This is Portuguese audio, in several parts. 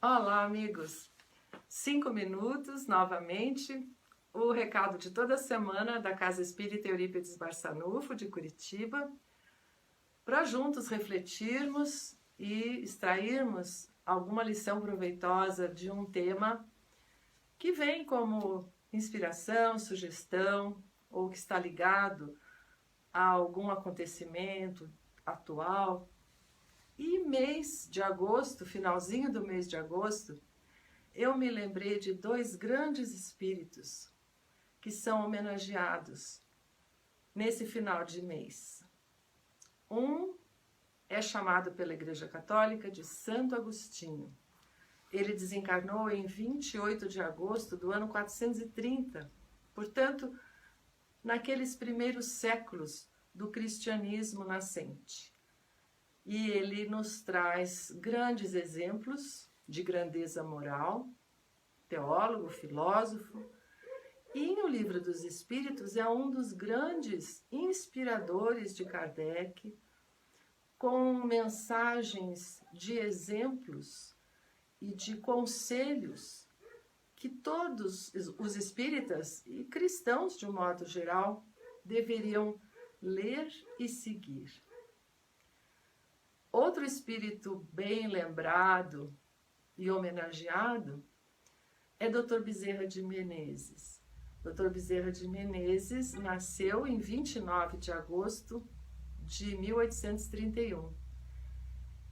Olá, amigos! 5 minutos, novamente, o recado de toda semana da Casa Espírita Eurípides Barçanufo, de Curitiba, para juntos refletirmos e extrairmos alguma lição proveitosa de um tema que vem como inspiração, sugestão, ou que está ligado a algum acontecimento atual. E mês de agosto, finalzinho do mês de agosto, eu me lembrei de dois grandes espíritos que são homenageados nesse final de mês. Um é chamado pela Igreja Católica de Santo Agostinho. Ele desencarnou em 28 de agosto do ano 430, portanto, naqueles primeiros séculos do cristianismo nascente. E ele nos traz grandes exemplos de grandeza moral, teólogo, filósofo, e no Livro dos Espíritos é um dos grandes inspiradores de Kardec, com mensagens de exemplos e de conselhos que todos os espíritas e cristãos, de um modo geral, deveriam ler e seguir. Outro espírito bem lembrado e homenageado é Dr. Bezerra de Menezes. Dr. Bezerra de Menezes nasceu em 29 de agosto de 1831.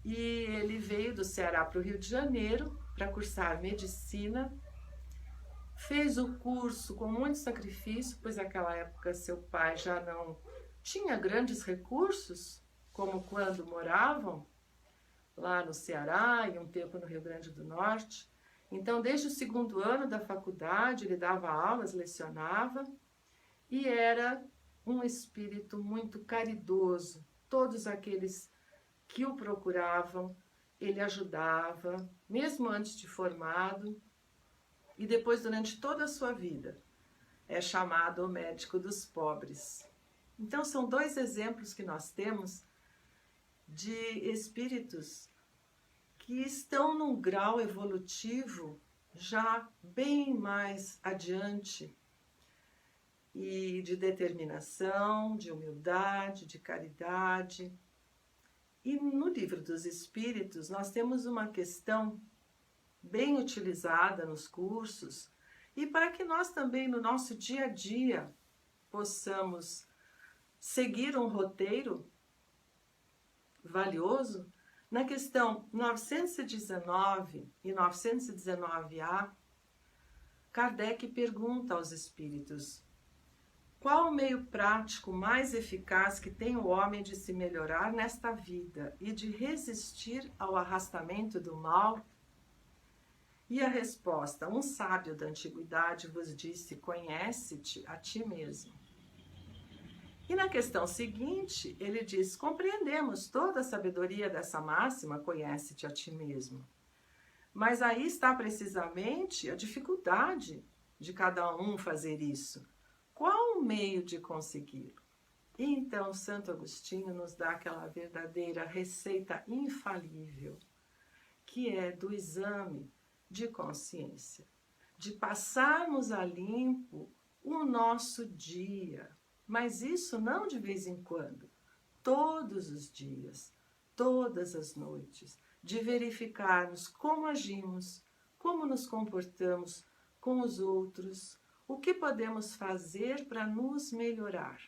E ele veio do Ceará para o Rio de Janeiro para cursar medicina. Fez o curso com muito sacrifício, pois naquela época seu pai já não tinha grandes recursos, como quando moravam lá no Ceará e um tempo no Rio Grande do Norte. Então, desde o segundo ano da faculdade, ele dava aulas, lecionava, e era um espírito muito caridoso. Todos aqueles que o procuravam, ele ajudava, mesmo antes de formado, e depois durante toda a sua vida. É chamado o médico dos pobres. Então, são dois exemplos que nós temos de espíritos que estão num grau evolutivo já bem mais adiante, e de determinação, de humildade, de caridade. E no Livro dos Espíritos nós temos uma questão bem utilizada nos cursos, e para que nós também no nosso dia a dia possamos seguir um roteiro valioso. Na questão 919 e 919A, Kardec pergunta aos espíritos: qual o meio prático mais eficaz que tem o homem de se melhorar nesta vida e de resistir ao arrastamento do mal? E a resposta: um sábio da antiguidade vos disse, conhece-te a ti mesmo. E na questão seguinte, ele diz: compreendemos toda a sabedoria dessa máxima, conhece-te a ti mesmo. Mas aí está precisamente a dificuldade de cada um fazer isso. Qual o meio de consegui-lo? E então Santo Agostinho nos dá aquela verdadeira receita infalível, que é do exame de consciência, de passarmos a limpo o nosso dia. Mas isso não de vez em quando, todos os dias, todas as noites, de verificarmos como agimos, como nos comportamos com os outros, o que podemos fazer para nos melhorar.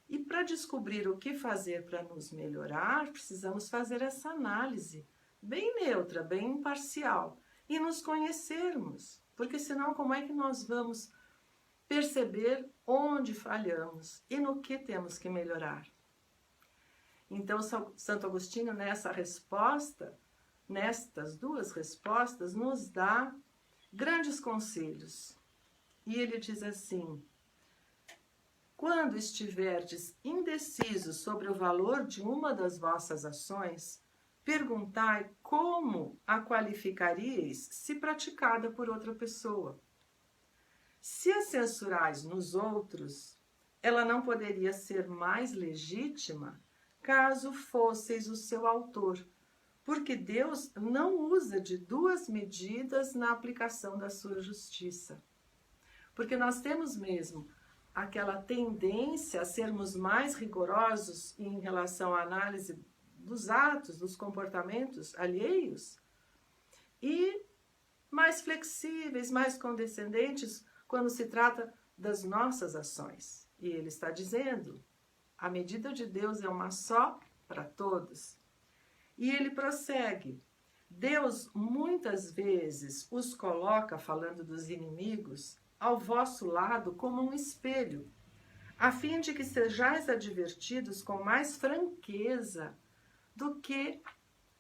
E para descobrir o que fazer para nos melhorar, precisamos fazer essa análise bem neutra, bem imparcial, e nos conhecermos, porque senão como é que nós vamos perceber onde falhamos e no que temos que melhorar? Então, Santo Agostinho, nestas duas respostas, nos dá grandes conselhos. E ele diz assim: quando estiverdes indecisos sobre o valor de uma das vossas ações, perguntai como a qualificaríeis se praticada por outra pessoa. Se a censurais nos outros, ela não poderia ser mais legítima caso fosseis o seu autor, Porque Deus não usa de duas medidas na aplicação da sua justiça. Porque nós temos mesmo aquela tendência a sermos mais rigorosos em relação à análise dos atos, dos comportamentos alheios, e mais flexíveis, mais condescendentes quando se trata das nossas ações. E ele está dizendo, a medida de Deus é uma só para todos. E ele prossegue, Deus muitas vezes os coloca, falando dos inimigos, ao vosso lado como um espelho, a fim de que sejais advertidos com mais franqueza do que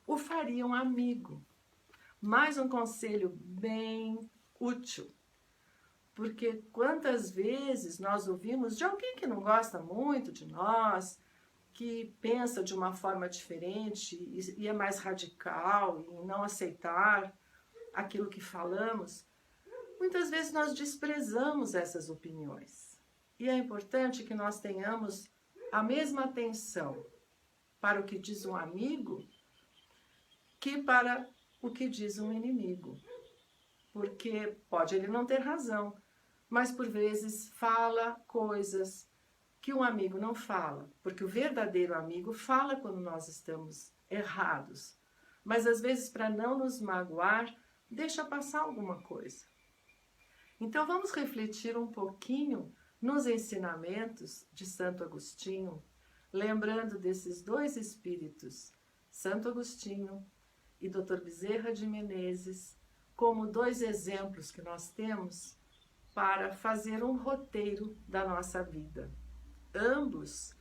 o faria um amigo. Mais um conselho bem útil, porque quantas vezes nós ouvimos de alguém que não gosta muito de nós, que pensa de uma forma diferente e é mais radical em não aceitar aquilo que falamos, muitas vezes nós desprezamos essas opiniões. E é importante que nós tenhamos a mesma atenção para o que diz um amigo que para o que diz um inimigo. Porque pode ele não ter razão, mas por vezes fala coisas que um amigo não fala. Porque o verdadeiro amigo fala quando nós estamos errados. Mas às vezes, para não nos magoar, deixa passar alguma coisa. Então vamos refletir um pouquinho nos ensinamentos de Santo Agostinho, lembrando desses dois espíritos, Santo Agostinho e Dr. Bezerra de Menezes, como dois exemplos que nós temos para fazer um roteiro da nossa vida. Ambos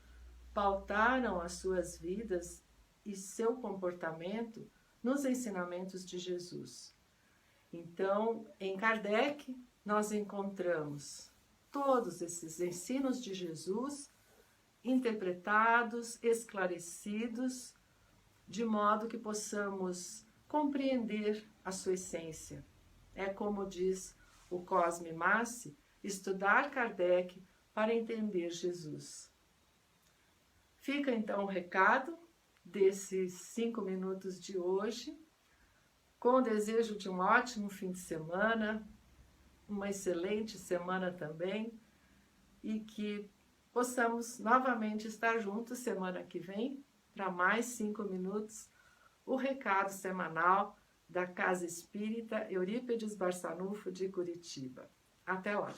pautaram as suas vidas e seu comportamento nos ensinamentos de Jesus. Então, em Kardec, nós encontramos todos esses ensinos de Jesus interpretados, esclarecidos, de modo que possamos compreender a sua essência. É como diz o Cosme Massi, estudar Kardec para entender Jesus. Fica então o recado desses 5 minutos de hoje, com o desejo de um ótimo fim de semana, uma excelente semana também, e que possamos novamente estar juntos semana que vem, para mais 5 minutos, o recado semanal da Casa Espírita Eurípides Barçanufo de Curitiba. Até lá!